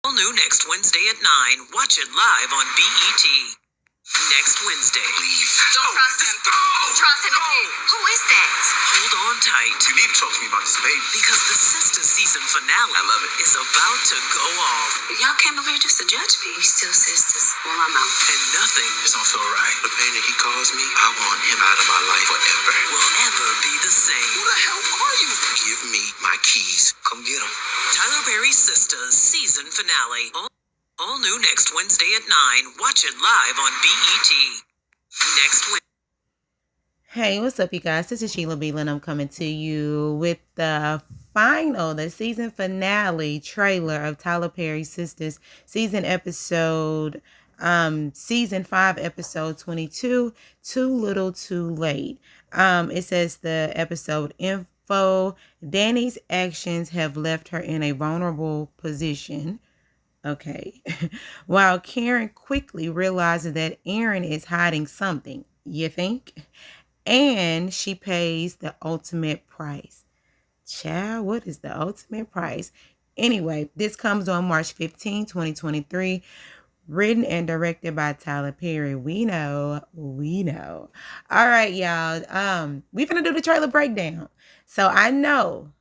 All new next Wednesday at 9. Watch it live on BET. Next Wednesday. Leave. Don't trust him. Trust him. Who is that? Hold on tight. You need to talk to me about this baby. Because the Sistas season finale I love it. is about to go off. Y'all came over here just to judge me. We still sisters. Well, I'm out. And nothing This don't feel right. The pain that he caused me, I want him out of my life forever. will ever be the same. Who the hell are you? Give me my keys. Come get them. Tyler Perry's Sistas season finale. All new next Wednesday at 9. Watch it live on BET. Next Wednesday. Hey, what's up, you guys? This is Sheila Beelan. I'm coming to you with the season finale trailer of Tyler Perry's Sistas season 5, episode 22, Too Little Too Late. It says the episode info: Danny's actions have left her in a vulnerable position. Okay. While Karen quickly realizes that Aaron is hiding something, you think? And she pays the ultimate price. Child, what is the ultimate price? Anyway, this comes on March 15, 2023. Written and directed by Tyler Perry. We know. All right, y'all. We're gonna do the trailer breakdown. So I know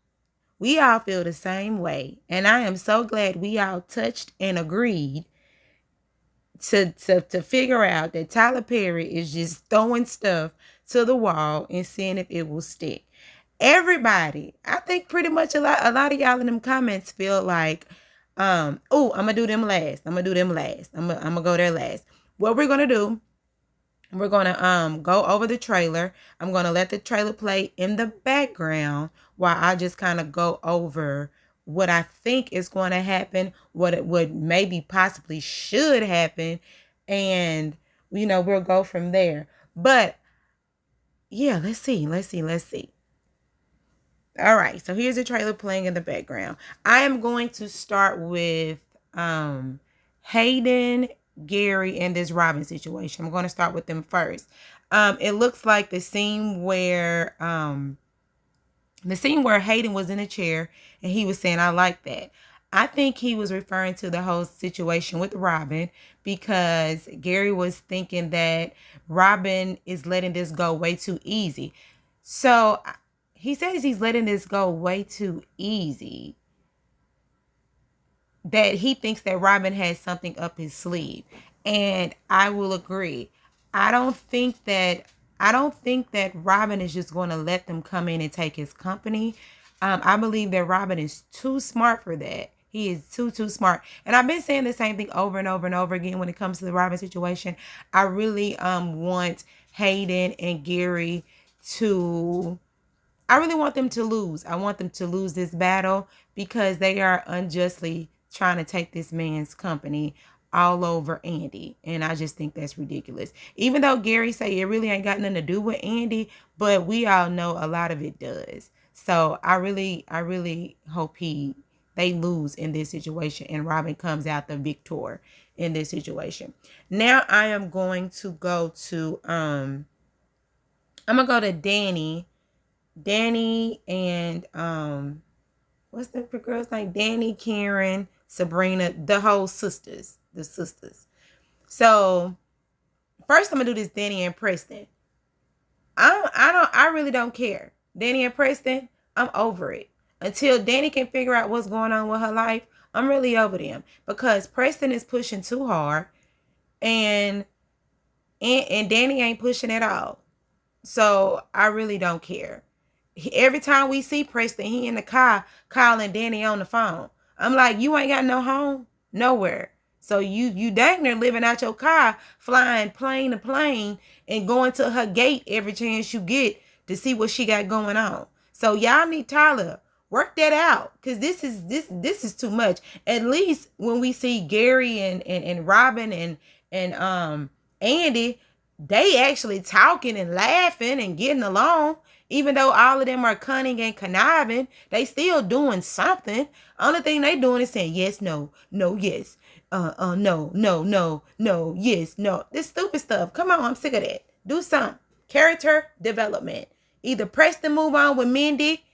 we all feel the same way. And I am so glad we all touched and agreed to figure out that Tyler Perry is just throwing stuff to the wall and seeing if it will stick. Everybody, I think pretty much a lot of y'all in them comments feel like, I'm gonna do them last. I'm gonna go there last. What we're gonna do, we're gonna go over the trailer. I'm gonna let the trailer play in the background while I just kind of go over what I think is going to happen, what it would maybe possibly should happen, and we'll go from there. But yeah, let's see. All right, so here's the trailer playing in the background. I am going to start with Hayden, Gary, and this Robin situation. I'm going to start with them first. It looks like the scene where Hayden was in a chair and he was saying, "I like that." I think he was referring to the whole situation with Robin, because Gary was thinking that Robin is letting this go way too easy. So he says he's letting this go way too easy, that he thinks that Robin has something up his sleeve. And I will agree. I don't think that Robin is just going to let them come in and take his company. I believe that Robin is too smart for that. He is too smart. And I've been saying the same thing over and over and over again when it comes to the Robin situation. I really want Hayden and Gary I really want them to lose. I want them to lose this battle because they are unjustly trying to take this man's company all over Andy. And I just think that's ridiculous. Even though Gary say it really ain't got nothing to do with Andy, but we all know a lot of it does. So I really hope they lose in this situation and Robin comes out the victor in this situation. Now I am going to go to Danny and what's the girl's name? Danny, Karen, Sabrina, the whole sisters. So first I'm gonna do this Danni and Preston. I really don't care. Danni and Preston, I'm over it. Until Danny can figure out what's going on with her life, I'm really over them. Because Preston is pushing too hard and Danny ain't pushing at all. So I really don't care. Every time we see Preston, he in the car calling Danny on the phone. I'm like, you ain't got no home? Nowhere. So you dang near living out your car, flying plane to plane and going to her gate every chance you get to see what she got going on. So y'all need Tyler. Work that out, because this is too much. At least when we see Gary and Robin and Andy, they actually talking and laughing and getting along. Even though all of them are cunning and conniving, they still doing something. Only thing they doing is saying yes, no, yes, no, yes, no. This stupid stuff. Come on, I'm sick of that. Do something. Character development. Either Preston move on with Mindy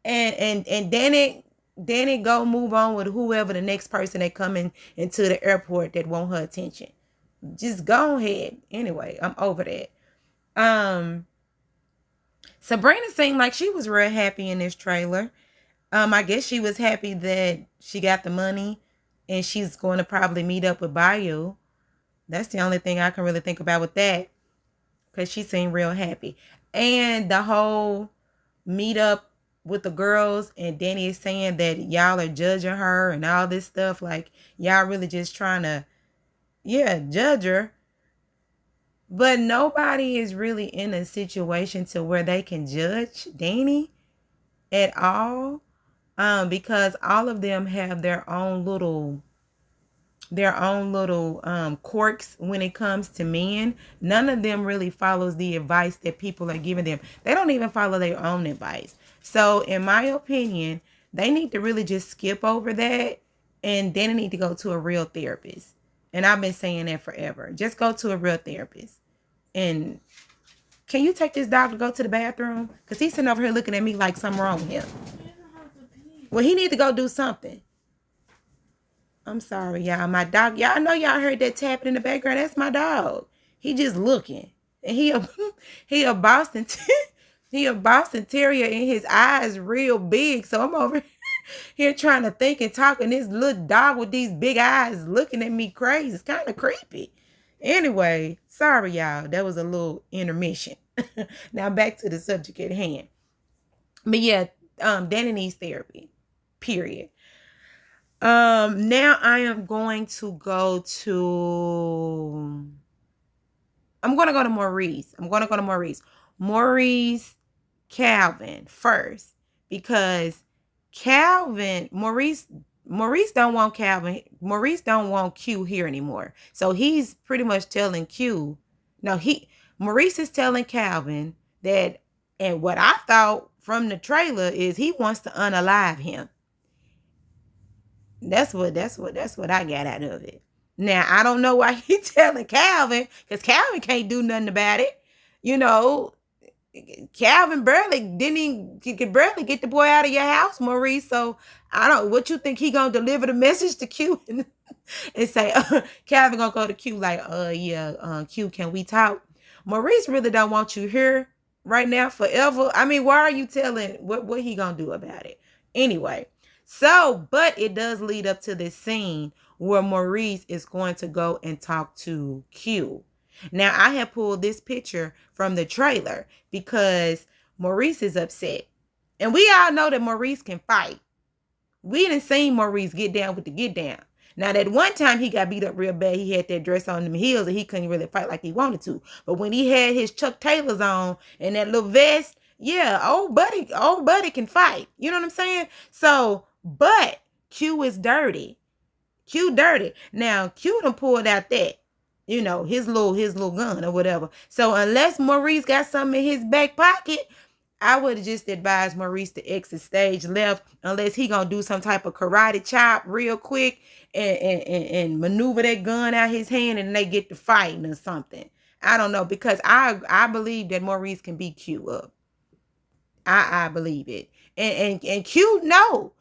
and Danny Danny go move on with whoever the next person that coming into the airport that want her attention. Just go ahead. Anyway, I'm over that. Sabrina seemed like she was real happy in this trailer. I guess she was happy that she got the money and she's going to probably meet up with Bayou. That's the only thing I can really think about with that, because she seemed real happy. And the whole meet up with the girls, and Danny is saying that y'all are judging her and all this stuff. Like, y'all really just trying to, judge her. But nobody is really in a situation to where they can judge Danny at all. Because all of them have their own little quirks when it comes to men. None of them really follows the advice that people are giving them. They don't even follow their own advice. So in my opinion, they need to really just skip over that, and then they need to go to a real therapist. And I've been saying that forever. Just go to a real therapist. And can you take this dog to go to the bathroom? Because he's sitting over here looking at me like something wrong with him. Well, he need to go do something. I'm sorry, y'all. My dog, y'all know y'all heard that tapping in the background. That's my dog. He just looking. And he a Boston he a Boston Terrier, and his eyes real big. So I'm over here trying to think and talk, and this little dog with these big eyes looking at me crazy. It's kind of creepy. Anyway, sorry, y'all. That was a little intermission. Now back to the subject at hand. But yeah, Danny needs therapy. Period. Now I am going to go to Maurice. Maurice Calvin first, because Maurice don't want Calvin. Maurice don't want Q here anymore. So he's pretty much telling Q, Maurice is telling Calvin that, and what I thought from the trailer is he wants to unalive him. That's what I got out of it. Now, I don't know why he's telling Calvin, because Calvin can't do nothing about it. Calvin could barely get the boy out of your house, Maurice. So what you think he gonna deliver the message to Q and say, Calvin gonna go to Q like, Q, can we talk? Maurice really don't want you here right now forever. I mean, why are you telling what he gonna do about it? Anyway. So, but it does lead up to this scene where Maurice is going to go and talk to Q. Now, I have pulled this picture from the trailer because Maurice is upset. And we all know that Maurice can fight. We didn't see Maurice get down with the get down. Now, that one time he got beat up real bad, he had that dress on them heels and he couldn't really fight like he wanted to. But when he had his Chuck Taylors on and that little vest, yeah, old buddy can fight. You know what I'm saying? So, but Q is dirty. Q dirty. Now, Q done pulled out that, his little gun or whatever. So unless Maurice got something in his back pocket, I would have just advised Maurice to exit stage left, unless he gonna do some type of karate chop real quick and maneuver that gun out his hand and they get to fighting or something. I don't know, because I believe that Maurice can beat Q up. I believe it. And Q know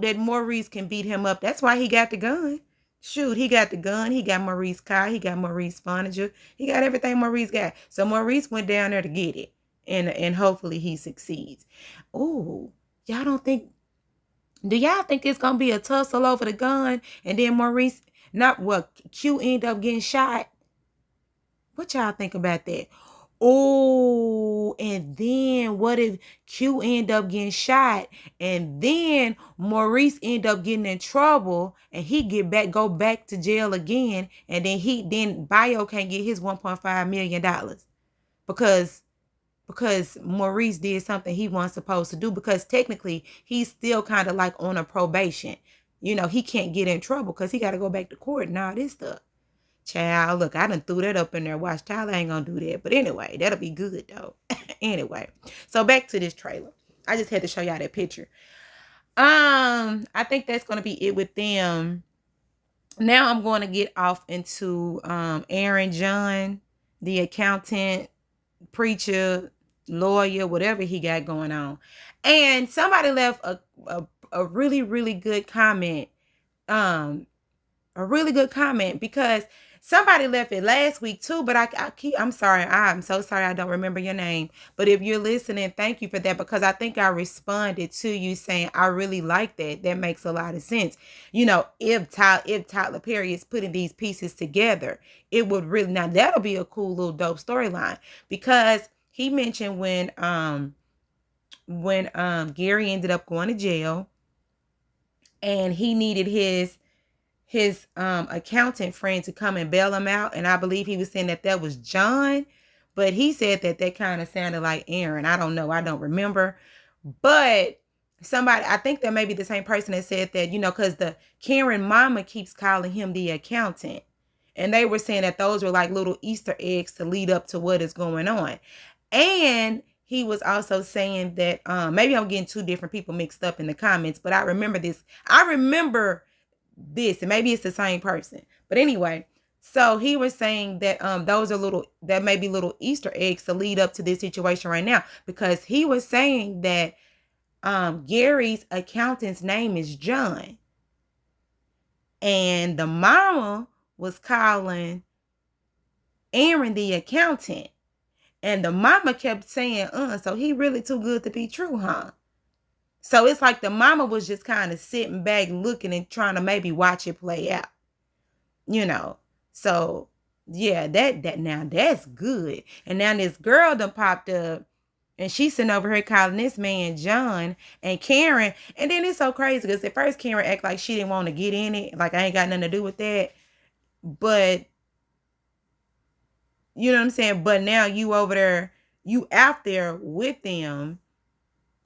that Maurice can beat him up. That's why he got the gun. Shoot, he got the gun. He got Maurice's car. He got Maurice's furniture. He got everything Maurice got. So Maurice went down there to get it. And hopefully he succeeds. Oh, do y'all think it's going to be a tussle over the gun? And then Q end up getting shot? What y'all think about that? Oh, and then what if Q end up getting shot and then Maurice end up getting in trouble and he go back to jail again, and then Bio can't get his $1.5 million because Maurice did something he wasn't supposed to do, because technically he's still kind of like on a probation. He can't get in trouble because he got to go back to court and all this stuff. Child, look, I done threw that up in there. Watch, Tyler ain't gonna do that. But anyway, that'll be good though. Anyway, so back to this trailer. I just had to show y'all that picture. I think that's gonna be it with them. Now I'm going to get off into Aaron John, the accountant, preacher, lawyer, whatever he got going on. And somebody left a really, really good comment. A really good comment, because somebody left it last week too, but I'm sorry. I'm so sorry. I don't remember your name, but if you're listening, thank you for that, because I think I responded to you saying, I really like that. That makes a lot of sense. You know, if Tyler Perry is putting these pieces together, it would really, now that'll be a cool little dope storyline, because he mentioned when Gary ended up going to jail and he needed his accountant friend to come and bail him out, and I believe he was saying that was John, but he said that kind of sounded like Aaron. I don't know, I don't remember, but somebody, I think that may be the same person that said that, you know, because the Karen mama keeps calling him the accountant, and they were saying that those were like little Easter eggs to lead up to what is going on. And he was also saying that maybe I'm getting two different people mixed up in the comments, but I remember this, and maybe it's the same person, but anyway, so he was saying that those are that may be little Easter eggs to lead up to this situation right now, because he was saying that Gary's accountant's name is John, and the mama was calling Aaron the accountant, and the mama kept saying so he really too good to be true, huh? So it's like the mama was just kind of sitting back looking and trying to maybe watch it play out, you know. So yeah, that now that's good. And now this girl done popped up, and she's sitting over here calling this man John, and Karen. And then it's so crazy because at first Karen act like she didn't want to get in it, like I ain't got nothing to do with that. But you know what I'm saying? But now you over there, you out there with them.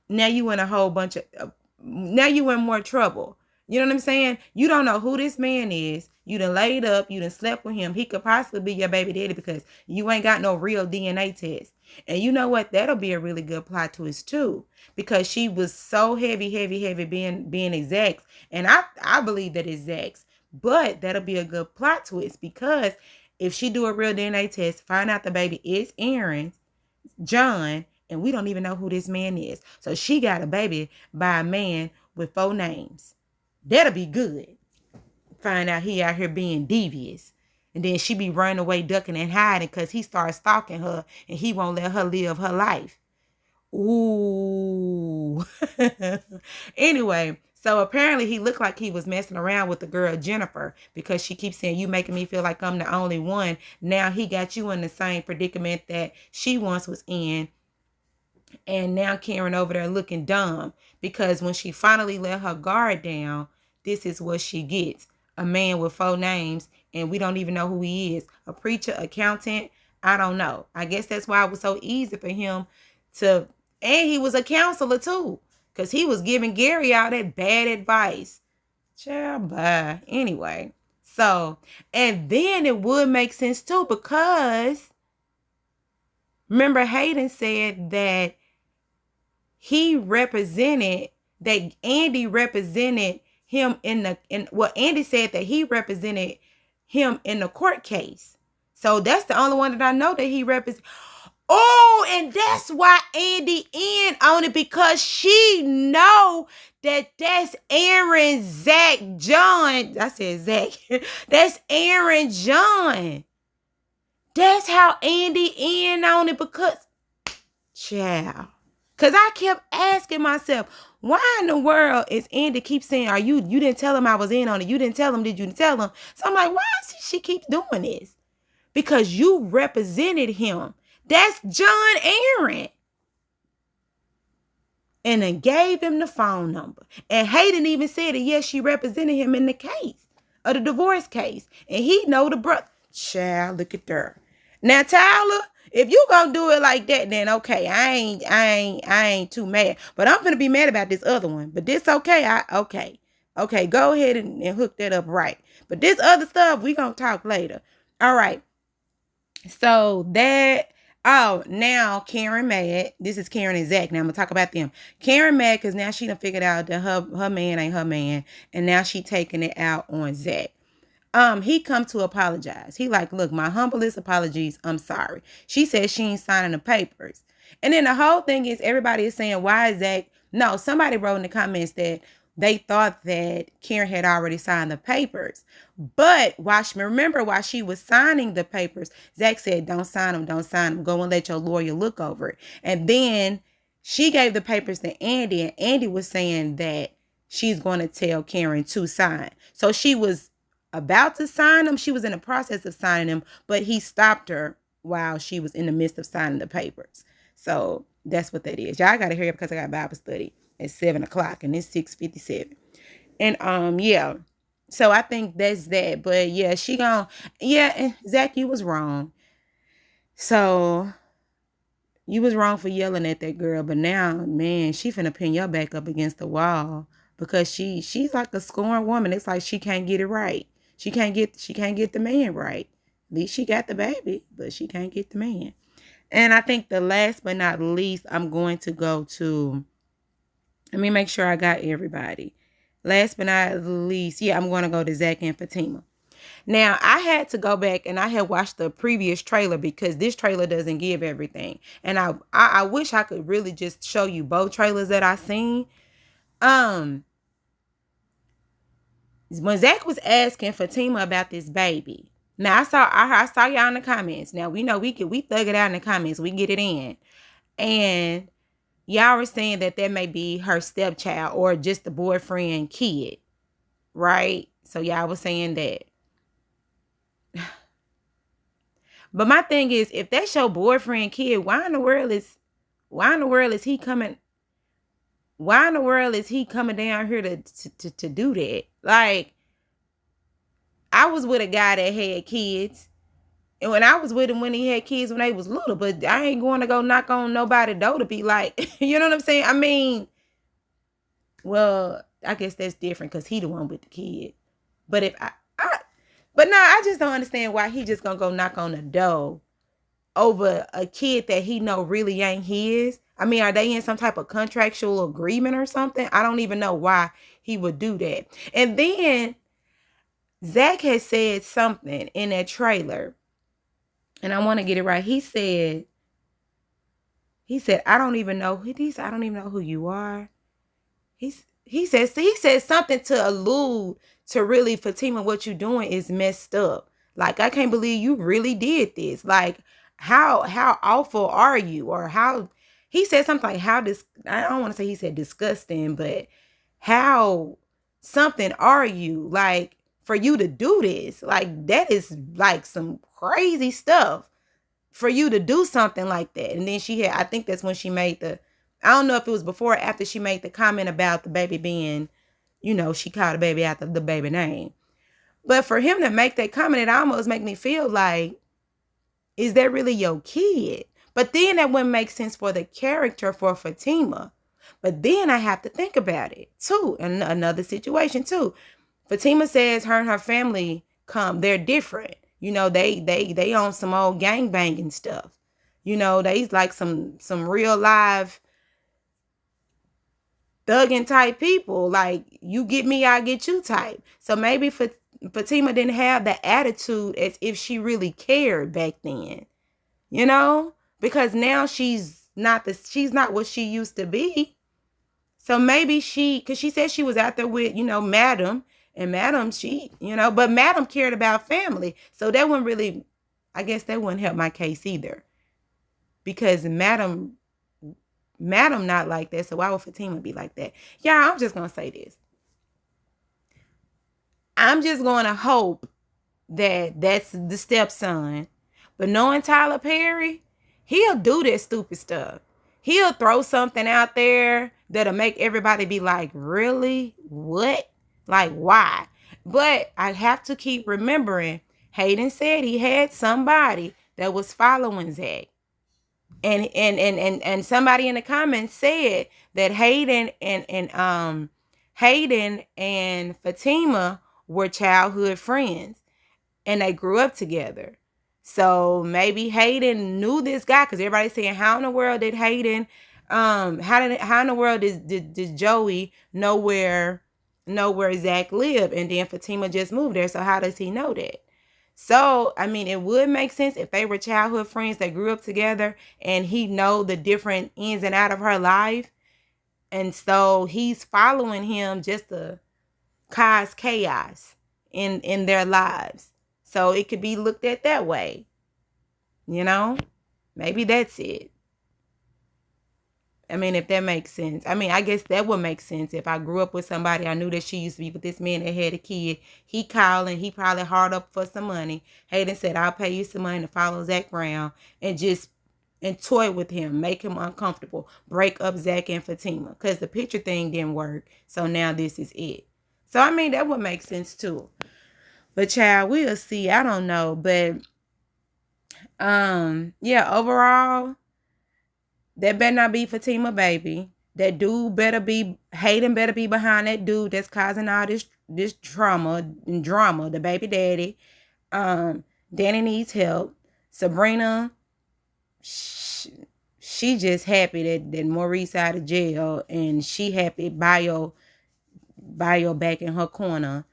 Now you in a whole bunch of, now you in more trouble. You know what I'm saying? You don't know who this man is. You done laid up. You done slept with him. He could possibly be your baby daddy because you ain't got no real DNA test. And you know what? That'll be a really good plot twist too, because she was so heavy being exact. And I believe that it's Zach's. But that'll be a good plot twist, because if she do a real DNA test, find out the baby is Aaron, John, and we don't even know who this man is. So she got a baby by a man with 4 names. That'll be good. Find out he out here being devious. And then she be running away, ducking and hiding because he starts stalking her and he won't let her live her life. Ooh. Anyway, so apparently he looked like he was messing around with the girl Jennifer, because she keeps saying, you making me feel like I'm the only one. Now he got you in the same predicament that she once was in. And now Karen over there looking dumb, because when she finally let her guard down, this is what she gets. A man with 4 names, and we don't even know who he is. A preacher, accountant, I don't know. I guess that's why it was so easy for him to, and he was a counselor too, because he was giving Gary all that bad advice. Child, bye. Anyway, so, and then it would make sense too, because remember Hayden said that Andy represented him Andy said that he represented him in the court case. So that's the only one that I know that he represents. Oh, and that's why Andy in on it, because she know that that's Aaron Zach John. I said Zach. That's Aaron John. That's how Andy in on it, because child. Because I kept asking myself, why in the world is Andy keep saying, you didn't tell him I was in on it. You didn't tell him, did you tell him? So I'm like, why does she keep doing this? Because you represented him. That's John Aaron. And then gave him the phone number. And Hayden even said that, yes, she represented him in the case, of the divorce case. And he know the brother. Child, look at there. Now, Tyler, if you gonna do it like that, then okay, I ain't too mad. But I'm gonna be mad about this other one. But this okay, okay, go ahead and hook that up right. But this other stuff, we gonna talk later. All right. So now Karen mad. This is Karen and Zach. Now I'm gonna talk about them. Karen mad because now she done figured out that her man ain't her man, and now she taking it out on Zach. He come to apologize. He like, look, my humblest apologies. I'm sorry. She said she ain't signing the papers. And then the whole thing is everybody is saying, why is Zach? No, somebody wrote in the comments that they thought that Karen had already signed the papers. But remember while she was signing the papers, Zach said, don't sign them, don't sign them. Go and let your lawyer look over it. And then she gave the papers to Andy, and Andy was saying that she's going to tell Karen to sign. So she was about to sign them. She was in the process of signing them, but he stopped her while she was in the midst of signing the papers. So that's what that is. Y'all got to hurry up because I got Bible study at 7 o'clock and it's 6:57. And yeah. So I think that's that. But yeah, and Zach, you was wrong. So you was wrong for yelling at that girl, but now, man, she finna pin your back up against the wall because she's like a scorned woman. It's like she can't get it right. She can't get the man right. At least she got the baby, but she can't get the man. And I think the last but not least, I'm going to go to, let me make sure I got everybody. Last but not least, yeah, I'm going to go to Zach and Fatima. Now, I had to go back and I had watched the previous trailer because this trailer doesn't give everything. And I wish I could really just show you both trailers that I seen. When Zach was asking Fatima about this baby. Now, I saw y'all in the comments. Now, we know we thug it out in the comments. We get it in. And y'all were saying that may be her stepchild or just the boyfriend kid. Right? So y'all was saying that. But my thing is, if that's your boyfriend kid, why in the world is he coming? Why in the world is he coming down here to do that? Like, I was with a guy that had kids, and when I was with him when he had kids when they was little, but I ain't going to go knock on nobody's door to be like, you know what I'm saying? I mean, well, I guess that's different because he the one with the kid. But if but no, I just don't understand why he just gonna go knock on the door over a kid that he know really ain't his. I mean, are they in some type of contractual agreement or something? I don't even know why he would do that. And then Zach has said something in that trailer, and I want to get it right. He said, I don't even know who you are. He said something to allude to really, Fatima, what you doing is messed up. Like, I can't believe you really did this. Like, how awful are you? Or how, he said something like, I don't want to say he said disgusting, but how something are you? Like, for you to do this, like, that is like some crazy stuff for you to do something like that. And then I think that's when she made I don't know if it was before or after she made the comment about the baby being, she called the baby after the baby name. But for him to make that comment, it almost make me feel like, is that really your kid? But then that wouldn't make sense for the character for Fatima. But then I have to think about it too. And another situation too. Fatima says her and her family they're different. They own some old gangbanging stuff. They like some real live thugging type people. Like, you get me, I get you type. So maybe Fatima didn't have the attitude as if she really cared back then. Because now she's not what she used to be. So maybe because she said she was out there with, Madam. And Madam, but Madam cared about family. So that wouldn't really, I guess that wouldn't help my case either. Because Madam not like that. So why would Fatima be like that? Yeah, I'm just going to say this. I'm just going to hope that that's the stepson. But knowing Tyler Perry, he'll do that stupid stuff. He'll throw something out there that'll make everybody be like, really? What? Like, why? But I have to keep remembering, Hayden said he had somebody that was following Zach. And somebody in the comments said that Hayden and Fatima were childhood friends and they grew up together. So maybe Hayden knew this guy, because everybody's saying, how in the world did Hayden how in the world did Joey know where Zach lived? And then Fatima just moved there. So how does he know that? So, I mean, it would make sense if they were childhood friends that grew up together and he know the different ins and out of her life. And so he's following him just to cause chaos in their lives. So it could be looked at that way. You know? Maybe that's it. I mean, if that makes sense. I mean, I guess that would make sense. If I grew up with somebody, I knew that she used to be with this man that had a kid. He calling, he probably hard up for some money. Hayden said, I'll pay you some money to follow Zach Brown and toy with him, make him uncomfortable, break up Zach and Fatima. Because the picture thing didn't work. So now this is it. So, I mean, that would make sense too. But child, we'll see. I don't know. But yeah, overall, that better not be Fatima, baby. That dude better be, Hayden better be behind that dude that's causing all this trauma and drama, the baby daddy. Danny needs help. Sabrina, she just happy that Maurice out of jail, and she happy Bio back in her corner.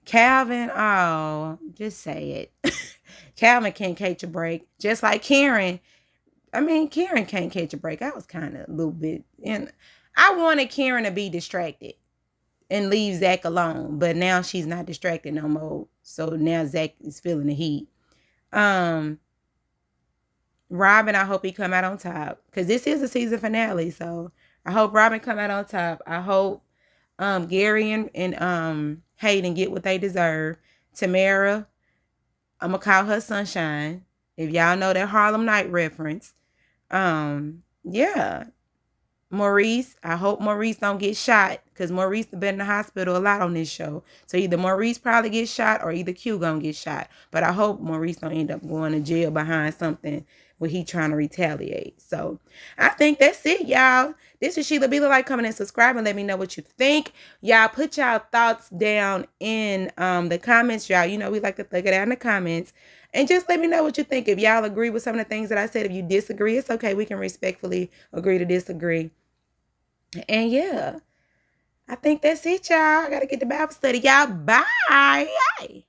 Calvin, oh, just say it. Calvin can't catch a break. Just like Karen. I mean, Karen can't catch a break. I was kind of a little bit, and I wanted Karen to be distracted and leave Zach alone, but now she's not distracted no more. So now Zach is feeling the heat. Robin, I hope he come out on top, because this is the season finale. So I hope Robin come out on top. I hope Gary and Hayden get what they deserve. Tamara, I'm gonna call her Sunshine. If y'all know that Harlem Night reference. Yeah. Maurice, I hope Maurice don't get shot, because Maurice has been in the hospital a lot on this show. So either Maurice probably gets shot or either Q gonna get shot. But I hope Maurice don't end up going to jail behind something where he trying to retaliate. So I think that's it, y'all. This is Sheila. Be like, comment, and subscribe, and let me know what you think. Y'all put y'all thoughts down in the comments, y'all. You know we like to thug it out in the comments. And just let me know what you think. If y'all agree with some of the things that I said, if you disagree, it's okay. We can respectfully agree to disagree. And yeah, I think that's it, y'all. I got to get the Bible study. Y'all, bye.